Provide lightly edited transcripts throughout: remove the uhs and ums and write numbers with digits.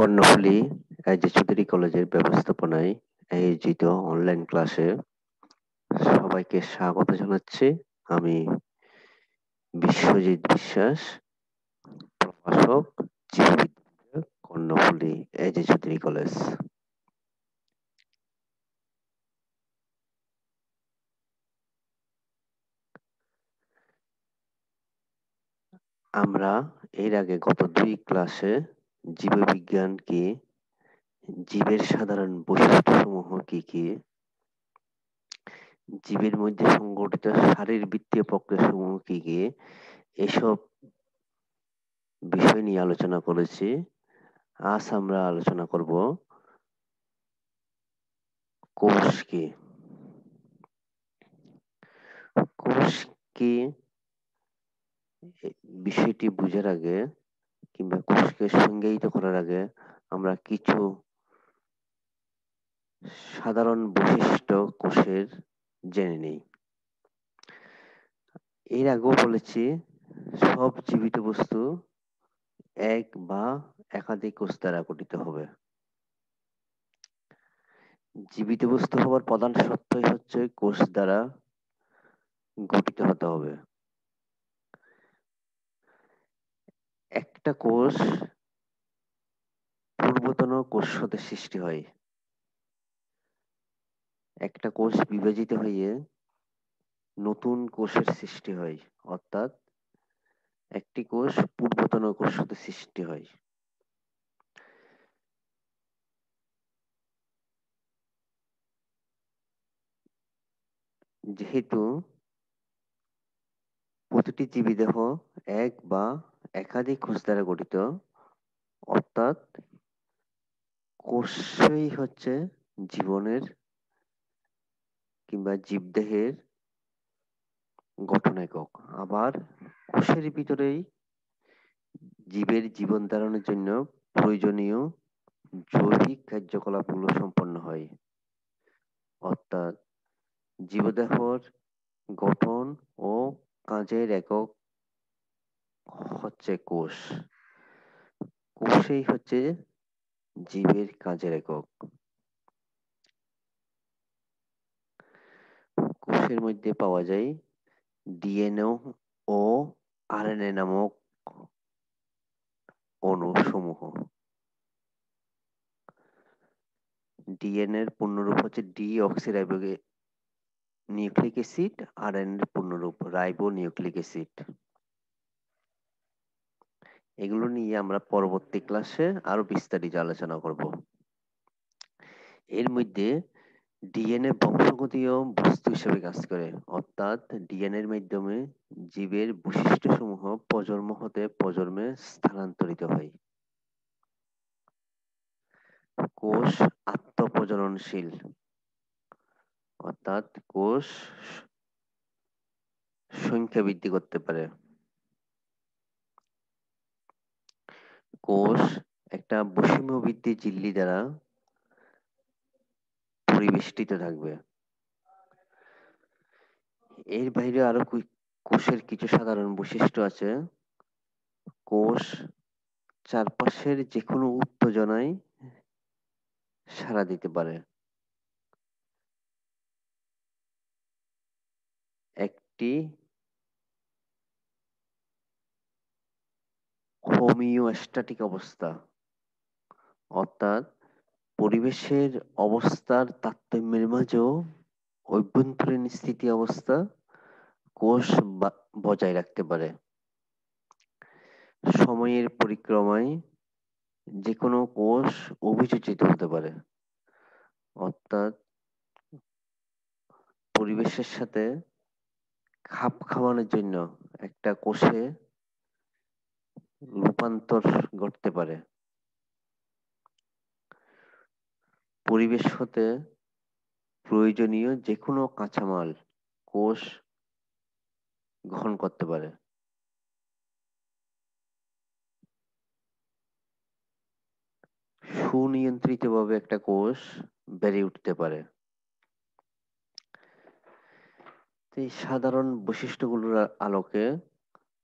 কর্ণফুলী এজে চৌধুরী কলেজের ব্যবস্থাপনায় আয়োজিত অনলাইন ক্লাসে সবাইকে স্বাগত জানাচ্ছি। আমি বিশ্বজিৎ বিশ্বাস, প্রভাষক, জীববিদ্যা, কর্ণফুলী এজে চৌধুরী কলেজ। আমরা এর আগে গত 2 ক্লাসে জীববিজ্ঞান কি, জীবের সাধারণ বৈশিষ্ট্যসমূহ কি কি, জীবের মধ্যে সংঘটিত শারীরবৃত্তীয় প্রক্রিয়াসমূহ কি কি, এসব বিষয় নিয়ে আলোচনা করেছি। আজ আমরা আলোচনা করব কোষ কি। কোষ কি বিষয়টি বুঝার আগে কিংবা কোষকে সংজ্ঞায়িত করার আগে আমরা কিছু সাধারণ বৈশিষ্ট্য কোষের জেনে নেই। এর আগেও বলেছি সব জীবিত বস্তু এক বা একাধিক কোষ দ্বারা গঠিত হবে। জীবিত বস্তু হওয়ার প্রধান শর্তই হচ্ছে কোষ দ্বারা গঠিত হতে হবে। একটা কোষ পূর্বতন কোষ হতে সৃষ্টি হয়। একটা কোষ বিভাজিত হয়ে নতুন কোষের সৃষ্টি হয়, অর্থাৎ একটি কোষ পূর্বতন কোষ হতে সৃষ্টি হয়। যেহেতু প্রতিটি জীবদেহ এক বা একাধিক কোষ দ্বারা গঠিত, অর্থাৎ কোষই হচ্ছে জীবনের কিংবা জীবদেহের গঠন একক। আবার কোষের ভিতরেই জীবের জীবন ধারণের জন্য প্রয়োজনীয় জৈবিক কার্যকলাপগুলো সম্পন্ন হয়। অর্থাৎ জীবদেহর গঠন ও কাজের একক হচ্ছে কোষ। কোষই হচ্ছে জীবের কাজের একক। কোষের মধ্যে পাওয়া যায় ডিএনএ ও আরএনএ নামক অণুসমূহ। ডিএনএ এর পূর্ণরূপ হচ্ছে ডিঅক্সিরাইবো নিউক্লিক অ্যাসিড, আরএনএ এর পূর্ণরূপ রাইবো নিউক্লিক অ্যাসিড। এগুলো নিয়ে আমরা পরবর্তী ক্লাসে আরো বিস্তারিত আলোচনা করব। এর মধ্যে ডিএনএ বংশগতীয় বস্তু হিসেবে কাজ করে, অর্থাৎ ডিএনএ এর মাধ্যমে জীবের বৈশিষ্ট্যসমূহ প্রজন্ম হতে প্রজন্মে স্থানান্তরিত হয়। কোষ আত্মপ্রজননশীল, অর্থাৎ কোষ সংখ্যা বৃদ্ধি করতে পারে। কোষ একটা বৈষম্য বৃদ্ধি ঝিল্লি দ্বারা পরিবেষ্টিত থাকবে। এর বাইরে আরো কোষের কিছু সাধারণ বৈশিষ্ট্য আছে। কোষ চারপাশের যে কোনো উত্তেজনায় সাড়া দিতে পারে। একটি হোমিওস্ট্যাটিক অবস্থা, অর্থাৎ পরিবেশের অবস্থার তারতম্যের মাঝেও অভ্যন্তরীণ স্থিতি অবস্থা কোষ বজায় রাখতে পারে। সময়ের পরিক্রমায় যে কোনো কোষ অভিযোজিত হতে পারে, অর্থাৎ পরিবেশের সাথে খাপ খাওয়ানোর জন্য একটা কোষে রূপান্তর ঘটতে পারে। পরিবেশ হতে প্রয়োজনীয় যে কোনো কাঁচামাল কোষ গ্রহণ করতে পারে। সুনিয়ন্ত্রিতভাবে একটা কোষ বেড়ে উঠতে পারে। এই সাধারণ বৈশিষ্ট্যগুলোর আলোকে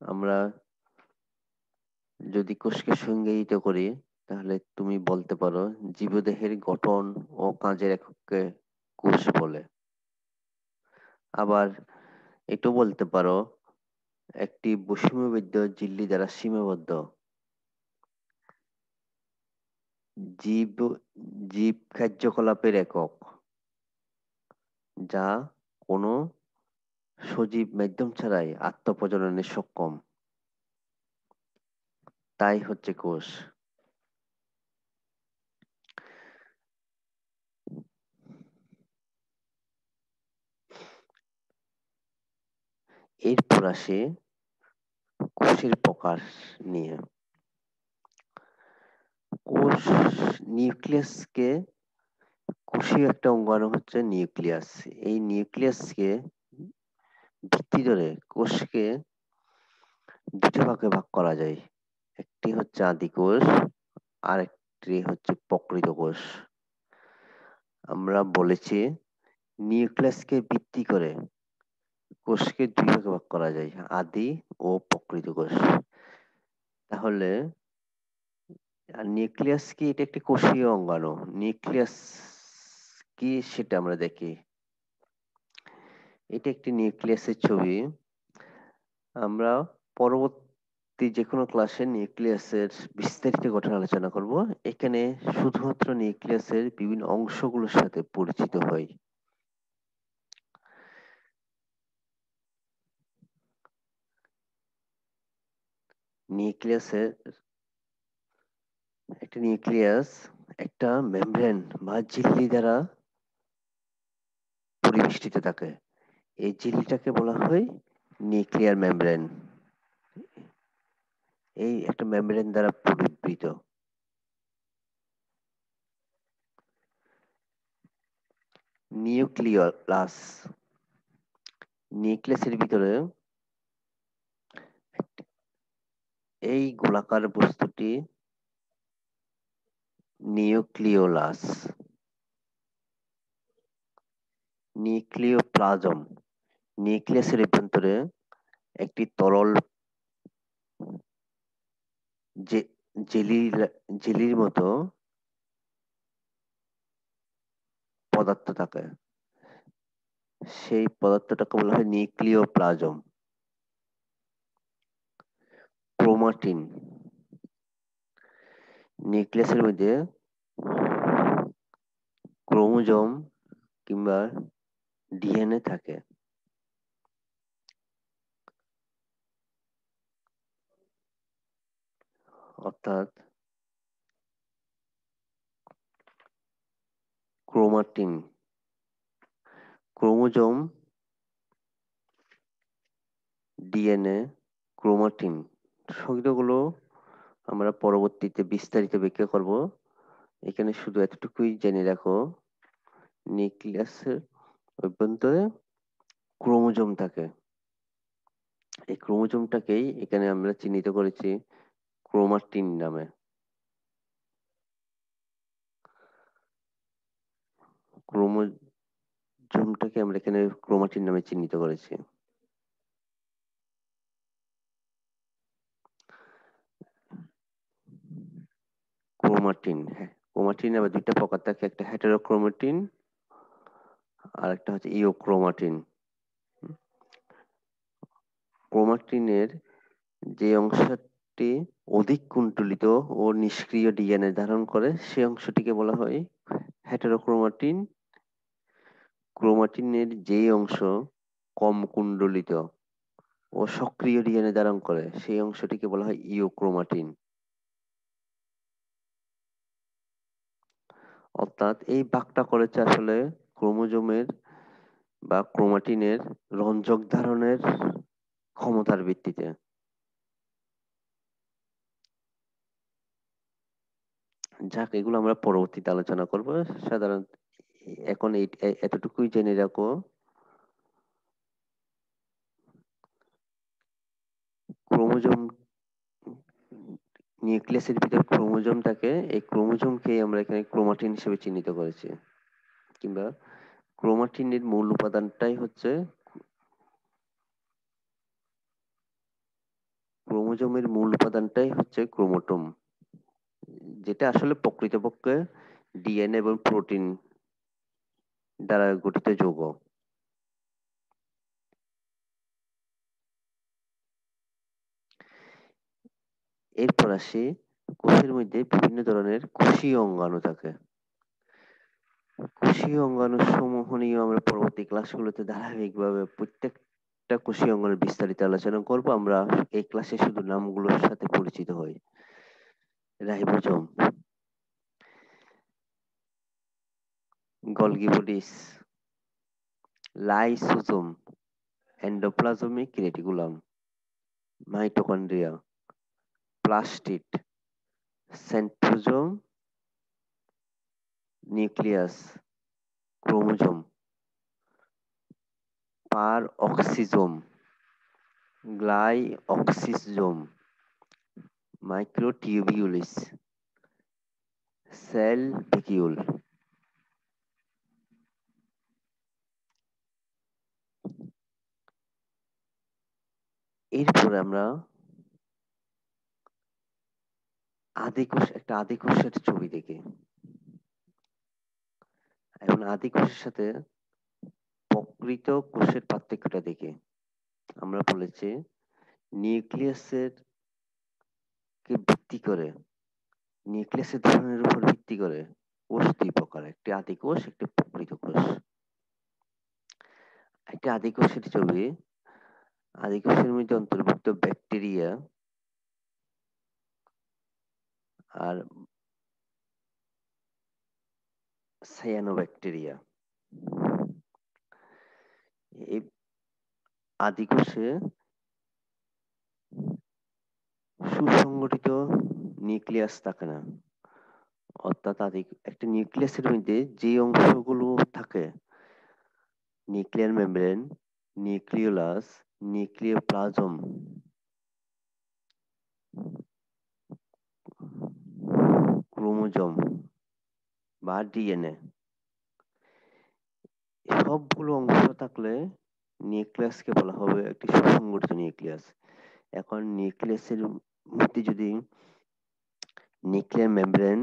আমরা যদি কোষকে সংজ্ঞায়িত করি, তাহলে তুমি বলতে পারো জীবদেহের গঠন ও কাজের একককে কোষ বলে। আবার এটাও বলতে পারো একটি বৈষম্যবদ্ধ ঝিল্লি দ্বারা সীমাবদ্ধ। জীব জীব কার্যকলাপের একক যা কোনো সজীব মাধ্যম ছাড়াই আত্মপ্রজননে সক্ষম, তাই হচ্ছে কোষ। এরপর আসে কোষের প্রকার নিয়ে। কোষ নিউক্লিয়াসকে কোষীয় একটা অঙ্গাণু হচ্ছে নিউক্লিয়াস। এই নিউক্লিয়াসকে ভিত্তি ধরে কোষকে দুটো ভাগে ভাগ করা যায়। একটি হচ্ছে আদি কোষ, আর একটি হচ্ছে প্রকৃত কোষ। আমরা বলেছি নিউক্লিয়াসকে ভিত্তি করে কোষকে দুই ভাগে ভাগ করা যায়, আদি ও প্রকৃত কোষ। তাহলে নিউক্লিয়াস কি? এটা একটি কোষীয় অঙ্গাণু। নিউক্লিয়াস কি সেটা আমরা দেখি। এটা একটি নিউক্লিয়াসের ছবি। আমরা পরবর্তী যে কোনো ক্লাসে নিউক্লিয়াসের বিস্তারিত গঠন আলোচনা করব। এখানে শুধুমাত্র নিউক্লিয়াসের বিভিন্ন অংশগুলোর সাথে পরিচিত হই। নিউক্লিয়াসের একটা নিউক্লিয়াস একটা মেমব্রেন বা ঝিল্লি দ্বারা পরিবেষ্টিত থাকে। এই ঝিল্লিটাকে বলা হয় নিউক্লিয়ার মেমব্রেন। এই একটা মেমব্রেন দ্বারা পরিবৃত। নিউক্লিয়াস, নিউক্লিয়াসের ভিতরে এই গোলাকার বস্তুটি নিউক্লিওলাস। নিউক্লিওপ্লাজম, নিউক্লিয়াসের অভ্যন্তরে একটি তরল জেলির জেলির মতো পদার্থ থাকে। সেই পদার্থটাকে বলা হয় নিউক্লিওপ্লাজম। ক্রোমাটিন, নিউক্লিয়াসের মধ্যে ক্রোমোজোম কিংবা ডিএনএ থাকে। অর্থাৎ ক্রোমাটিন, ক্রোমোজোম, ডিএনএ, ক্রোমাটিন সংজ্ঞাগুলো আমরা পরবর্তীতে বিস্তারিত ব্যাখ্যা করব। এখানে শুধু এতটুকুই জেনে রাখো, নিউক্লিয়াসের অভ্যন্তরে ক্রোমোজোম থাকে। এই ক্রোমোজোমটাকেই এখানে আমরা চিহ্নিত করেছি ক্রোমাটিন নামে। ক্রোমোজোমটাকে আমরা এখানে ক্রোমাটিন নামে চিহ্নিত করেছি। ক্রোমাটিন, হ্যাঁ, ক্রোমাটিন আবার দুইটা প্রকার থাকে, একটা হেটেরোক্রোমাটিন আর একটা হচ্ছে ইওক্রোমাটিন। ক্রোমাটিনের যে অংশটি অধিক কুণ্টলিত ও নিষ্ক্রিয় ডিএনএ ধারণ করে সে অংশটিকে বলা হয় হেটেরোক্রোমাটিন। ক্রোমাটিনের যে অংশ কম কুণ্ডলিত ও সক্রিয় ডিএনএ ধারণ করে সেই অংশটিকে বলা হয় ইওক্রোমাটিন। অর্থাৎ এই ভাগটা করেছে আসলে ক্রোমোজোমের বা ক্রোমাটিনের রঞ্জক ধারণের ক্ষমতার ভিত্তিতে। যাক, এগুলো আমরা পরবর্তীতে আলোচনা করব। সাধারণত এখন এতটুকুই জেনে রাখো, ক্রোমোজোম, নিউক্লিয়াসের ভিতরে ক্রোমোজোম থাকে। এই ক্রোমোজোমকে আমরা এখানে ক্রোমাটিন হিসেবে চিহ্নিত করেছি। কিংবা ক্রোমাটিনের মূল উপাদানটাই হচ্ছে, ক্রোমোজোমের মূল উপাদানটাই হচ্ছে ক্রোমোটোম, যেটা আসলে প্রকৃতপক্ষে ডিএনএ এবং প্রোটিন দ্বারা গঠিত যৌগ। এরপর আসি, কোষের মধ্যে বিভিন্ন ধরনের কোষীয় অঙ্গাণু থাকে। কোষীয় অঙ্গাণু সমূহ নিয়ে আমরা পরবর্তী ক্লাসগুলোতে ধারাবাহিকভাবে প্রত্যেকটা কোষীয় অঙ্গাণুর বিস্তারিত আলোচনা করব। আমরা এই ক্লাসে শুধু নামগুলোর সাথে পরিচিত হই। Ribosome, Golgi bodies, lysosome, endoplasmic reticulum, mitochondria, plastid, centrosome, nucleus, chromosome, peroxisome, glyoxysome, microtubules, cell vacuole. এরপরে আমরা একটা আদিকোষের ছবি দেখি এবং আদিকোষের সাথে প্রকৃত কোষের পার্থক্যটা দেখি। আমরা বলেছি নিউক্লিয়াসের কে ভিত্তি করে, নিউক্লিয়াসের ধরনের উপর ভিত্তি করে কোষ দুই প্রকার, একটি আদিকোষ, একটি প্রকৃত কোষ। একটি আদিকোষের ছবি, আদিকোষের মধ্যে অন্তর্ভুক্ত ব্যাকটেরিয়া আর সায়ানোব্যাকটেরিয়া। এই আদিকোষে সুসংগঠিত নিউক্লিয়াস থাকে না, অর্থাৎ একটা নিউক্লিয়াসের মধ্যে যে অংশগুলো থাকে, nuclear membrane, nucleolus, nucleoplasm, chromosome বা ডিএনএ, সবগুলো অংশ থাকলে নিউক্লিয়াসকে বলা হবে একটি সুসংগঠিত নিউক্লিয়াস। এখন নিউক্লিয়াসের মধ্যে যদি নিউক্লিয়ার মেমব্রেন,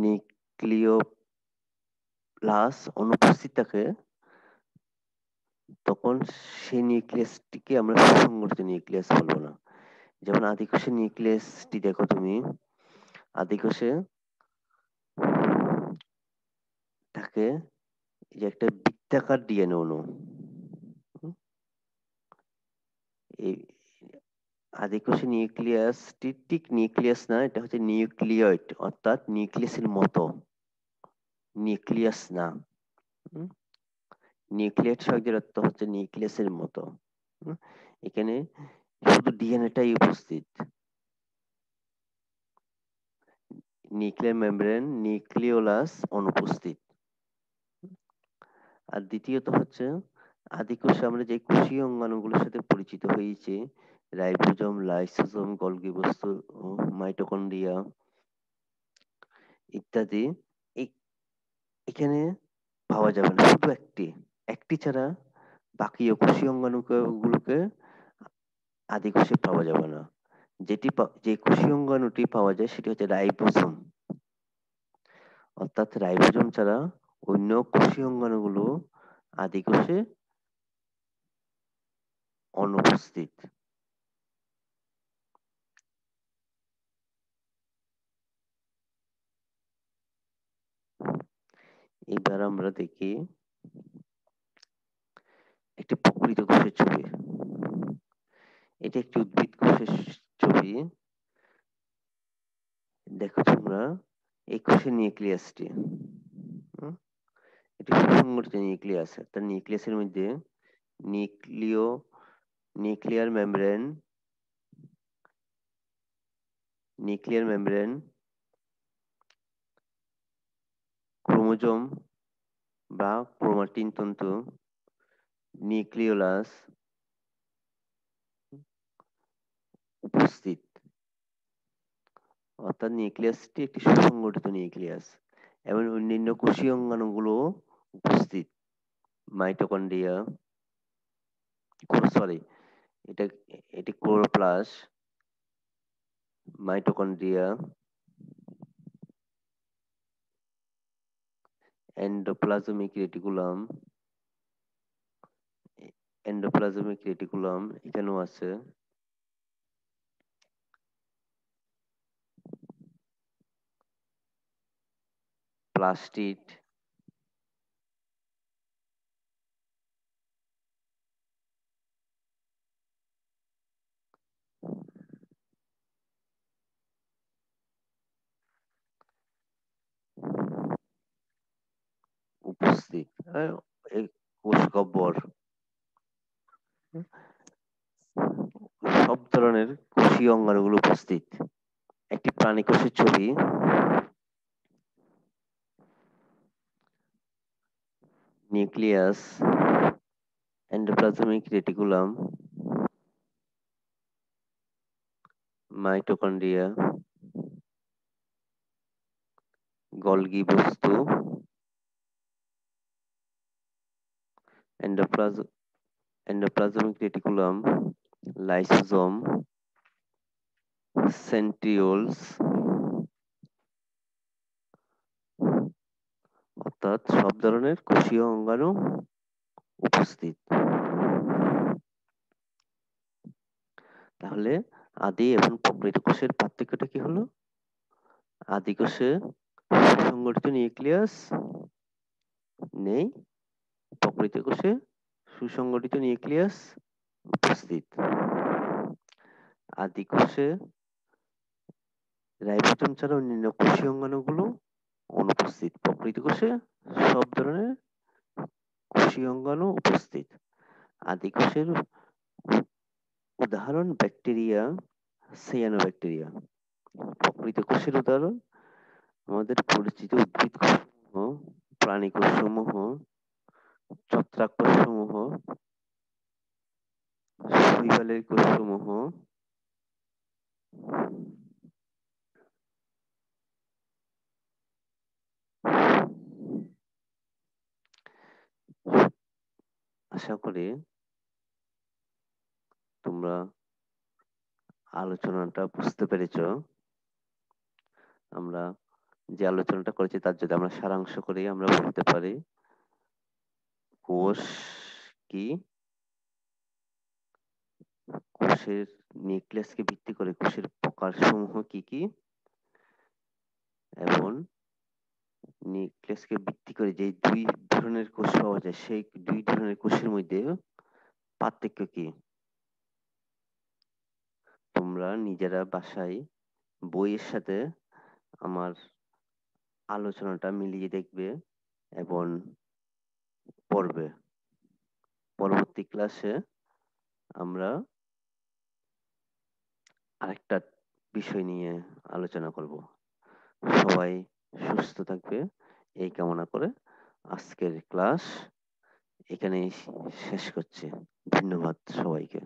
নিউক্লিওপ্লাস অনুপস্থিত থাকে, তখন সেই নিউক্লিয়াসটিকে আমরা সুসংগঠিত নিউক্লিয়াস বলবো না। যেমন আদিকোষের নিউক্লিয়াসটি দেখো তুমি, আদিকোষে থাকে যে একটা বৃত্তাকার ডিএনএ অণু। হুম? এই আদিকোষে নিউক্লিয়াসটি ঠিক নিউক্লিয়াস না, এটা হচ্ছে নিউক্লিয়য়েড, অর্থাৎ নিউক্লিয়াসের মতো, নিউক্লিয়াস না। হুম? নিউক্লিয়েট শব্দের অর্থ হচ্ছে নিউক্লিয়াসের মতো। হুম? এখানে শুধু ডিএনএটাই উপস্থিত, নিউক্লিয়ার মেমব্রেন, নিউক্লিওলাস অনুপস্থিত। আর দ্বিতীয়ত হচ্ছে আদিকোষে আমরা যে কোষীয় অঙ্গাণুগুলোর সাথে পরিচিত হয়েছি, রাইবোজোম, লাইসোজোম, গলগি বস্তু, মাইটোকন্ড্রিয়া ইত্যাদি, এখানে পাওয়া যাবে না। শুধু একটি ছাড়া বাকি কোষীয় অঙ্গাণুগুলোকে আদিকোষে পাওয়া যাবে না। যে কোষীয় অঙ্গাণুটি পাওয়া যায় সেটি হচ্ছে রাইবোজোম, অর্থাৎ রাইবোজোম ছাড়া অন্য কোষীয় অঙ্গাণুগুলো আদিকোষে অনুপস্থিত। এবার আমরা দেখি একটি প্রকৃত কোষের ছবি। এটি একটি উদ্ভিদ কোষের ছবি। দেখো তোমরা এই কোষের নিউক্লিয়াসটি, হুম? এটি সুসংগঠিত নিউক্লিয়াস। তার নিউক্লিয়াসের মধ্যে নিউক্লিও nuclear membrane, nuclear membrane, chromosome বা ক্রোমাটিন তন্তু, নিউক্লিওলাস উপস্থিত, অর্থাৎ নিউক্লিয়াসটি একটি সুসংগঠিত নিউক্লিয়াস এবং অন্যান্য কোষীয় অঙ্গাণুগুলো উপস্থিত, মাইটোকন্ড্রিয়া, সরি, এটা এটি chloroplast, mitochondria, endoplasmic reticulum, endoplasmic reticulum এখানেও আছে। প্লাস্টিড, উপস্থিত। এই কোষ গহ্বর, সব ধরনের কোষীয় অঙ্গাণুগুলো উপস্থিত। একটি প্রাণী কোষের ছবি। Nucleus, endoplasmic reticulum, mitochondria, Golgi বস্তু, এন্ডোপ্লাজমিক রেটিকুলাম, লাইসোজোম, সেন্ট্রিওলস, অর্থাৎ সব ধরনের কোষীয় অঙ্গাণু উপস্থিত। তাহলে আদি এবং প্রকৃত কোষের পার্থক্যটা কি হলো? আদি কোষে সুসংগঠিত নিউক্লিয়াস নেই, প্রকৃত কোষে সুসংগঠিত নিউক্লিয়াস উপস্থিত। আদি কোষে রাইবোজোম ছাড়া অন্যান্য কোষীয় অঙ্গাণুগুলো অনুপস্থিত। প্রকৃত কোষে সব ধরনের কোষীয় অঙ্গাণু উপস্থিত। আদি কোষের উদাহরণ ব্যাকটেরিয়া, সায়ানোব্যাকটেরিয়া। প্রকৃত কোষের উদাহরণ আমাদের পরিচিত উদ্ভিদ কোষসমূহ, প্রাণী কোষসমূহ, ছত্রাক কোষসমূহ, শৈবালের কোষসমূহ, আশা করি তোমরা আলোচনাটা বুঝতে পেরেছ। আমরা যে আলোচনাটা করেছি তার যদি আমরা সারাংশ করি, আমরা বলতে পারি কোষ কি? কোষের নিউক্লিয়াসকে ভিত্তি করে কোষের প্রকারসমূহ কি কি, এবং নিউক্লিয়াসকে ভিত্তি করে যে দুই ধরনের কোষ পাওয়া যায় সেই দুই ধরনের কোষের মধ্যে পার্থক্য কি। তোমরা নিজেরা বাসায় বইয়ের সাথে আমার আলোচনাটা মিলিয়ে দেখবে এবং পড়বে। পরবর্তী ক্লাসে আমরা আরেকটা বিষয় নিয়ে আলোচনা করব। সবাই সুস্থ থাকবে এই কামনা করে আজকের ক্লাস এখানেই শেষ করছি। ধন্যবাদ সবাইকে।